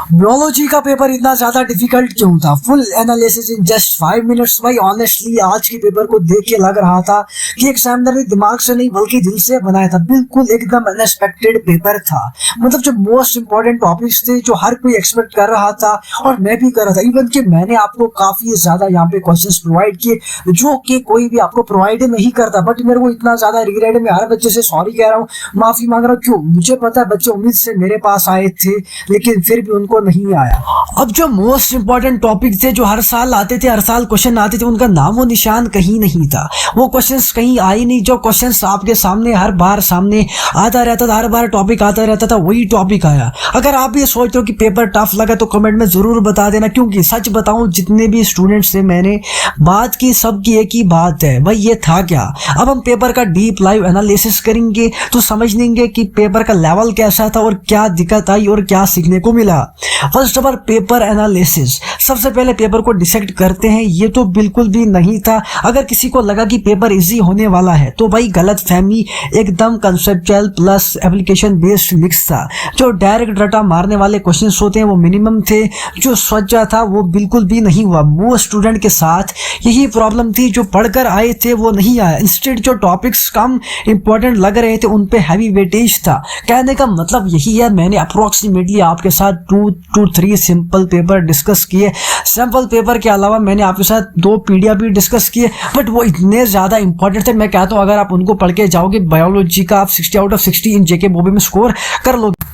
Biology का paper इतना ज्यादा डिफिकल्ट क्यों था? Full analysis in just 5 minutes. भाई ऑनेस्टली आज के पेपर को देख के लग रहा था कि एग्जामिनर ने दिमाग से नहीं बल्कि दिल से बनाया था। बिल्कुल एकदम अनएक्सपेक्टेड पेपर था। मतलब जो मोस्ट इंपॉर्टेंट टॉपिक्स थे जो हर कोई एक्सपेक्ट कर रहा था और मैं भी कर रहा था। इवन कि मैंने आपको काफी ज्यादा यहाँ पे क्वेश्चंस प्रोवाइड किए जो कि कोई भी आपको प्रोवाइड नहीं करता। बट मेरे को इतना ज्यादा रिग्रेट है, मैं हर बच्चे से सॉरी कह रहा हूँ, माफी मांग रहा हूँ। क्यों? मुझे पता है बच्चे उम्मीद से मेरे पास आए थे लेकिन फिर भी उनको नहीं आया। अब जो मोस्ट इंपॉर्टेंट टॉपिक थे जो हर साल आते थे, हर साल क्वेश्चन आते थे, उनका नामो निशान कहीं नहीं था। वो क्वेश्चंस कहीं आए नहीं। जो क्वेश्चंस आपके सामने हर बार सामने आता रहता था, हर बार टॉपिक आता रहता था, वही टॉपिक आया। अगर आप ये सोच रहे हो कि पेपर टफ लगा तो कमेंट में जरूर बता देना, क्योंकि सच बताऊं जितने भी स्टूडेंट्स से मैंने बात की सबकी एक ही बात है, भाई ये था क्या। अब हम पेपर का डीप लाइव एनालिसिस करेंगे तो समझ लेंगे कि पेपर का लेवल कैसा था और क्या दिक्कत आई और क्या सीखने को मिला। First of all paper analysis. सबसे पहले पेपर को डिसेक्ट करते हैं। ये तो बिल्कुल भी नहीं था। अगर किसी को लगा कि पेपर इजी होने वाला है तो भाई गलत फहमी। एकदम conceptual plus application based mix था। जो डायरेक्ट डाटा मारने वाले क्वेश्चंस होते हैं वो मिनिमम थे। जो सोचा था वो बिल्कुल भी नहीं हुआ। वो स्टूडेंट के साथ यही प्रॉब्लम थी, जो पढ़कर आए थे वो नहीं आया। इंस्टेड जो टॉपिक्स कम इंपॉर्टेंट लग रहे थे उन पे हैवी वेटेज था। कहने का मतलब यही है, मैंने अप्रोक्सीमेटली आपके साथ 2 to 3 सिंपल पेपर डिस्कस किए। सैंपल पेपर के अलावा मैंने आपके साथ 2 पीडीएफ भी डिस्कस किए, बट वो इतने ज्यादा इंपॉर्टेंट थे। मैं कहता हूँ अगर आप उनको पढ़ के जाओगे बायोलॉजी का आप 60 out of 60 इन जेके बॉबी में स्कोर कर लोगे।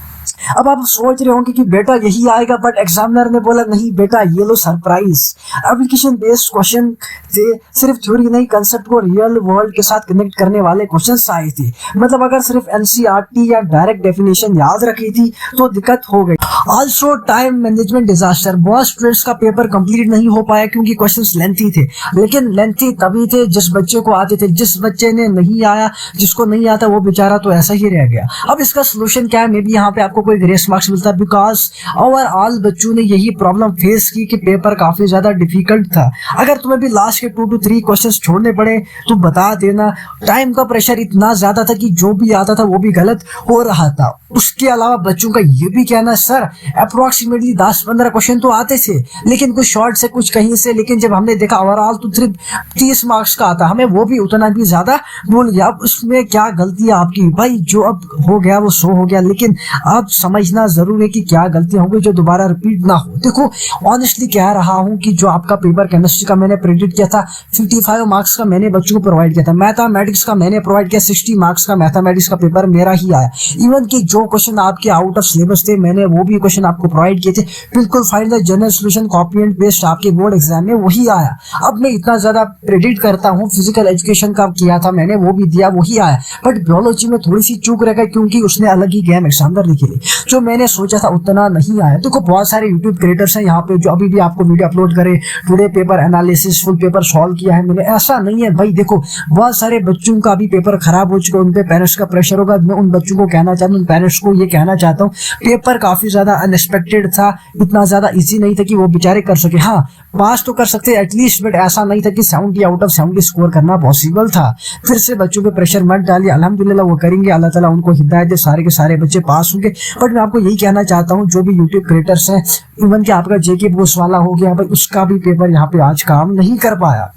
अब आप सोच रहे होंगे कि बेटा यही आएगा, बट एग्जामिनर ने बोला नहीं बेटा ये लो सरप्राइज। एप्लीकेशन बेस्ड क्वेश्चन थे, सिर्फ थ्योरी नहीं कंसेप्ट को रियल वर्ल्ड के साथ कनेक्ट करने वाले क्वेश्चंस आए थे। मतलब अगर सिर्फ एनसीईआरटी या डायरेक्ट डेफिनेशन याद रखी थी तो दिक्कत हो गई। Also time management disaster. बहुत स्टूडेंट्स का पेपर कंप्लीट नहीं हो पाया क्योंकि क्वेश्चंस लेंथी थे। लेकिन लेंथी तभी थे जिस बच्चे को आते थे। जिस बच्चे ने नहीं आया, जिसको नहीं आता वो बेचारा तो ऐसा ही रह गया। अब इसका सोल्यूशन क्या है? मे बी यहाँ पे आपको कोई ग्रेस मार्क्स मिलता है, बिकॉज ओवरऑल बच्चों ने यही प्रॉब्लम फेस की कि पेपर काफी ज्यादा डिफिकल्ट था। अगर तुम्हें भी लास्ट के 2 to 3 क्वेश्चंस छोड़ने पड़े तो बता देना। टाइम का प्रेशर इतना ज्यादा था कि जो भी आता था वो भी गलत हो रहा था। उसके अलावा बच्चों का ये भी कहना सर अप्रोक्सीमेटली 10-15 क्वेश्चन तो आते थे, लेकिन कुछ शॉर्ट से कुछ कहीं से। लेकिन जब हमने देखा ओवरऑल तो सिर्फ 30 मार्क्स का आता, हमें वो भी उतना भी ज्यादा भूल गया। अब उसमें क्या गलती है आपकी? भाई जो अब हो गया वो सो हो गया, लेकिन अब समझना जरूर है कि क्या गलतियां होंगी जो दोबारा रिपीट ना हो। देखो ऑनेस्टली कह रहा हूं कि जो आपका पेपर केमिस्ट्री का मैंने प्रेडिक्ट किया था 55 मार्क्स का मैंने बच्चों को प्रोवाइड किया था। मैथमेटिक्स का मैंने प्रोवाइड किया 60 मार्क्स का मैथमेटिक्स का पेपर मेरा ही आया। इवन कि जो क्वेश्चन आपके आउट ऑफ सिलेबस थे मैंने वो भी क्वेश्चन आपको प्रोवाइड किए थे। बिल्कुल find the general solution copy and paste आपके बोर्ड एग्जाम में वही आया। अब मैं इतना ज्यादा प्रेडिक्ट करता हूँ, फिजिकल एजुकेशन का किया था मैंने वो भी दिया वही आया। बट बायोलॉजी में थोड़ी सी चूक रह गई क्योंकि उसने अलग ही गेम एग्जामिनर लिखी थी। जो मैंने सोचा था उतना नहीं आया। देखो बहुत सारे यूट्यूब क्रिएटर्स हैं यहाँ पे जो अभी भी आपको वीडियो अपलोड करे today paper analysis full paper solve किया है मैंने। ऐसा नहीं है भाई। देखो बहुत सारे बच्चों का भी पेपर खराब हो चुका है, उन पे पेरेंट्स का प्रेशर होगा। मैं उन बच्चों को कहना चाहता हूँ, उन पेरेंट्स को ये कहना चाहता हूँ पेपर काफी ज्यादा अनएक्सपेक्टेड था। इतना ज्यादा इजी नहीं था कि वो बेचारे कर सके। हाँ पास तो कर सकते एटलीस्ट, बट ऐसा नहीं था कि 70 out of 70 स्कोर करना पॉसिबल था। फिर से बच्चों पे प्रेशर मत डालिए, अल्हम्दुलिल्लाह वो करेंगे। अल्लाह ताला उनको हिदायत दे, सारे के सारे बच्चे पास होंगे। बट मैं आपको यही कहना चाहता हूँ जो भी यूट्यूब क्रिएटर्स हैं, इवन कि आपका जेके बोस वाला हो गया भाई, उसका भी पेपर यहाँ पे आज काम नहीं कर पाया।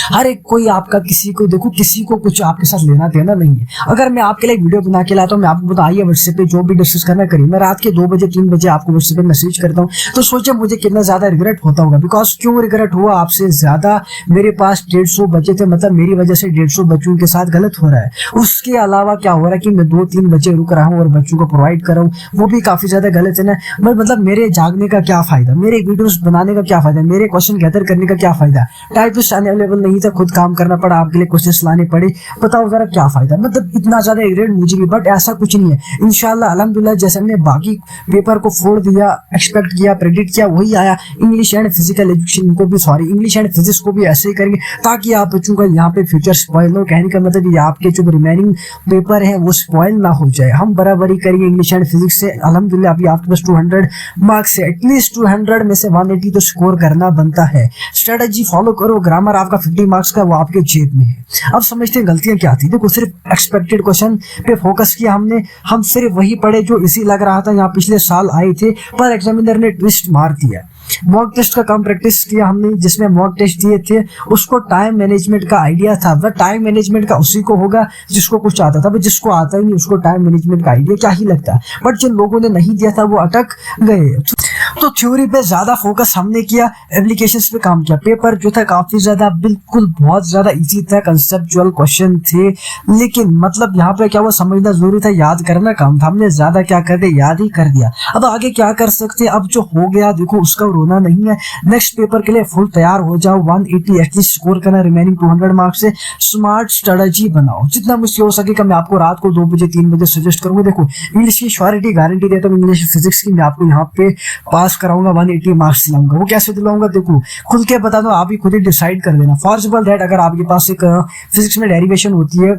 हर एक कोई आपका किसी को देखो, किसी को कुछ आपके साथ लेना देना नहीं है। अगर मैं आपके लिए वीडियो बना के लाता हूँ, मैं आपको बता आइए व्हाट्सएप पे जो भी डिस्कस करना करिए। मैं रात के 2 बजे 3 बजे आपको व्हाट्सएप पे मैसेज करता हूँ, तो सोचे मुझे कितना ज्यादा रिग्रेट होता होगा। बिकॉज क्यों रिग्रेट हुआ? आपसे ज्यादा मेरे पास 150 बच्चे थे, मतलब मेरी वजह से 150 बच्चों के साथ गलत हो रहा है। उसके अलावा क्या हो रहा है कि मैं 2-3 बच्चे रुक रहा हूँ और बच्चों को प्रोवाइड कर रहा हूँ, वो भी काफी ज्यादा गलत है ना। मतलब मेरे जागने का क्या फायदा, मेरे वीडियोस बनाने का क्या फायदा, मेरे क्वेश्चन गैदर करने का क्या फायदा? टाइपिस्ट अवेलेबल नहीं था, खुद काम करना पड़ा, आपके लिए क्वेश्चंस लाने पड़े। बताओ जरा क्या फायदा? मतलब इतना ज्यादा रिग्रेट मुझे भी, बट ऐसा कुछ नहीं है। इंशाल्लाह अल्हम्दुलिल्लाह जैसे हमने बाकी पेपर को फोड़ दिया, एक्सपेक्ट किया, प्रेडिक्ट किया, वही आया। इंग्लिश एंड फिजिकल एजुकेशन को भी इंग्लिश एंड फिजिक्स को भी ऐसे ही करेंगे ताकि आप बच्चों का यहाँ पे फ्यूचर स्पॉइल हो। कहने का मतलब ये आपके जो रिमेनिंग पेपर है वो स्पॉइल ना हो जाए। हम बराबरी करेंगे इंग्लिश एंड फिजिक्स से। अल्हम्दुलिल्लाह अभी आपके पास 200 मार्क्स है, एटलीस्ट 200 में से 180 तो स्कोर करना बनता है। स्ट्रेटेजी फॉलो करो, ग्रामर आपका आपका 50 मार्क्स का वो आपके जेब में है। अब समझते हैं गलतियां क्या थी। देखो सिर्फ एक्सपेक्टेड क्वेश्चन पे फोकस किया हमने, हम सिर्फ वही पढ़े जो इसी लग रहा था यहाँ पिछले साल आए थे, पर एग्जामिनर ने ट्विस्ट मार दिया। मॉक टेस्ट का कम प्रैक्टिस किया हमने, जिसमें मॉक टेस्ट दिए थे उसको टाइम मैनेजमेंट का आइडिया था, वह टाइम मैनेजमेंट का उसी को होगा जिसको कुछ आता था, जिसको आता ही नहीं उसको टाइम मैनेजमेंट का आइडिया क्या ही लगता। बट जिन लोगों ने नहीं दिया था वो अटक गए। तो थ्योरी पे ज्यादा फोकस हमने किया, एप्लीकेशंस पे काम किया। पेपर जो था काफी ज्यादा बिल्कुल बहुत ज्यादा इजी था, कंसेप्चुअल क्वेश्चन थे, लेकिन मतलब यहाँ पे क्या वो समझना जरूरी था, याद करना कम था। हमने ज्यादा क्या कर दिया, याद ही कर दिया। अब आगे क्या कर सकते, अब जो हो गया देखो उसका रोना नहीं है। नेक्स्ट पेपर के लिए फुल तैयार हो जाओ, 180 एटलीस्ट स्कोर करना, रिमेनिंग 200 मार्क्स से स्मार्ट स्ट्रेटजी बनाओ। जितना मुझसे हो सके मैं आपको रात को 2 बजे 3 बजे सजेस्ट करूंगा। देखो इंग्लिश की श्योरिटी गारंटी देता हूँ, इंग्लिश फिजिक्स की मैं आपको यहाँ पे पास कराऊंगा, 180 मार्क्स दिलाऊंगा। वो कैसे दिलाऊंगा देखो खुल के बता दो, आप ही खुद ही डिसाइड कर देना। फॉर एग्जाम्पल दैट अगर आपके पास एक फिजिक्स में डेरिवेशन होती है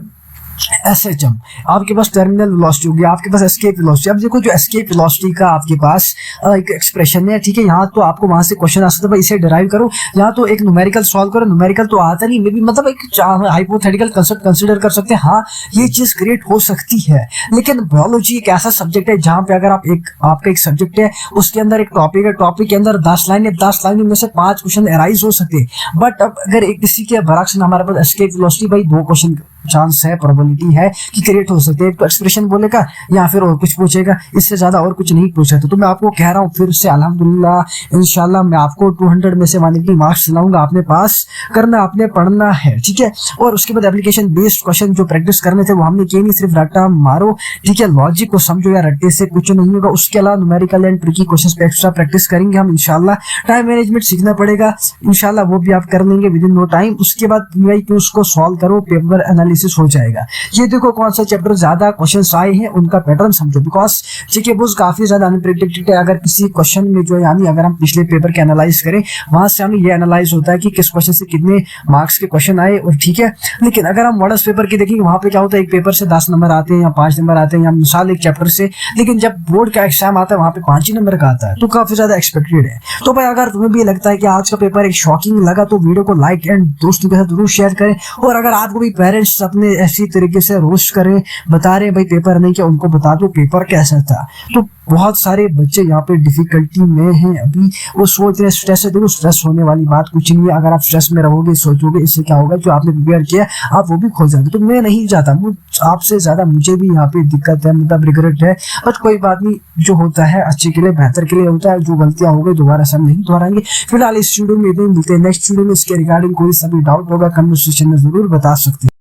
SHM, आपके पास टर्मिनल वेलोसिटी होगी, आपके पास एस्केप वेलोसिटी। अब देखो जो एस्केप वेलोसिटी का आपके पास एक एक्सप्रेशन है, ठीक है, यहाँ तो आपको वहां से क्वेश्चन आ सकता है, इसे डिराइव करो, यहाँ तो एक न्यूमेरिकल सॉल्व करो। न्यूमेरिकल तो आता नहीं, मे बी मतलब एक हाइपोथेटिकल कंसेप्ट कंसीडर कर सकते हैं, हाँ ये चीज क्रिएट हो सकती है। लेकिन बायोलॉजी एक ऐसा सब्जेक्ट है जहाँ पे अगर आप आपका एक सब्जेक्ट है, उसके अंदर एक टॉपिक है, टॉपिक के अंदर 10 लाइन, 10 लाइन में से 5 क्वेश्चन एराइज हो सकते हैं। बट अब अगर एक किसी के बरक्स हमारे पास एस्केप वेलोसिटी भाई 2 क्वेश्चन चांस है, प्रोबेबिलिटी है कि क्रिएट हो सकते हैं। एक तो एक्सप्रेशन बोलेगा या फिर और कुछ पूछेगा, इससे ज्यादा और कुछ नहीं पूछा। तो मैं आपको कह रहा हूँ फिर से अल्हम्दुलिल्लाह इंशाल्लाह मैं आपको 200 में से 180 मार्क्स दिलाऊंगा। आपने पास करना, आपने पढ़ना है, ठीक है। और उसके बाद एप्लीकेशन बेस्ड क्वेश्चन जो प्रैक्टिस करने थे वो हमने किए नहीं, सिर्फ रट्टा मारो, ठीक है, लॉजिक को समझो या रट्टे से कुछ नहीं होगा। उसके अलावा न्यूमेरिकल एंड ट्रिकी क्वेश्चंस पे एक्स्ट्रा प्रैक्टिस करेंगे हम इंशाल्लाह। टाइम मैनेजमेंट सीखना पड़ेगा इंशाल्लाह, वो भी आप कर लेंगे विद इन नो टाइम। उसके बाद PYQs को सॉल्व करो, पेपर एनालिसिस हो जाएगा। ये देखो कौन सा चैप्टर ज्यादा क्वेश्चंस आए हैं उनका पैटर्न समझो, बिकॉज जीके बुक्स काफी ज्यादा अनप्रेडिक्टेड है। अगर किसी क्वेश्चन में जो यानी अगर हम पिछले पेपर के एनालाइज करें, वहां से हमें ये एनालाइज होता है कि किस क्वेश्चन से कितने मार्क्स के क्वेश्चन आए, और ठीक है। लेकिन अगर हम मॉडल्स पेपर की देखेंगे, वहां पे क्या होता है, एक पेपर से 10 नंबर आते हैं या 5 नंबर आते हैं, या मिसाल एक चैप्टर से, लेकिन जब बोर्ड का एग्जाम आता है वहां पे 5 ही नंबर का आता है, तो काफी ज्यादा एक्सपेक्टेड है। तो भाई अगर तुम्हें भी लगता है कि आज का पेपर एक शॉकिंग लगा तो वीडियो को लाइक एंड दोस्तों के साथ जरूर शेयर करें। और अगर आपको भी पेरेंट्स अपने ऐसी तरीके से रोस्ट करें, बता रहे भाई पेपर नहीं किया, उनको बता दो पेपर कैसा था। तो बहुत सारे बच्चे यहाँ पे डिफिकल्टी में हैं अभी, वो सोच रहे स्ट्रेस है। देखो स्ट्रेस होने वाली बात कुछ नहीं है। अगर आप स्ट्रेस में रहोगे, सोचोगे, इससे क्या होगा, जो आपने प्रिपेयर किया आप वो भी खो जाओगे। तो मैं नहीं चाहता, आपसे ज्यादा मुझे भी यहाँ पे दिक्कत है, मतलब रिग्रेट है, बट कोई बात नहीं, जो होता है अच्छे के लिए, बेहतर के लिए होता है। जो गलतियां हो गई दोबारा सब नहीं दोहराएंगे। फिलहाल इस वीडियो में इतने मिलते हैं नेक्स्ट वीडियो में। इसके रिगार्डिंग कोई सभी डाउट होगा कमेंट सेक्शन में जरूर बता सकते हैं।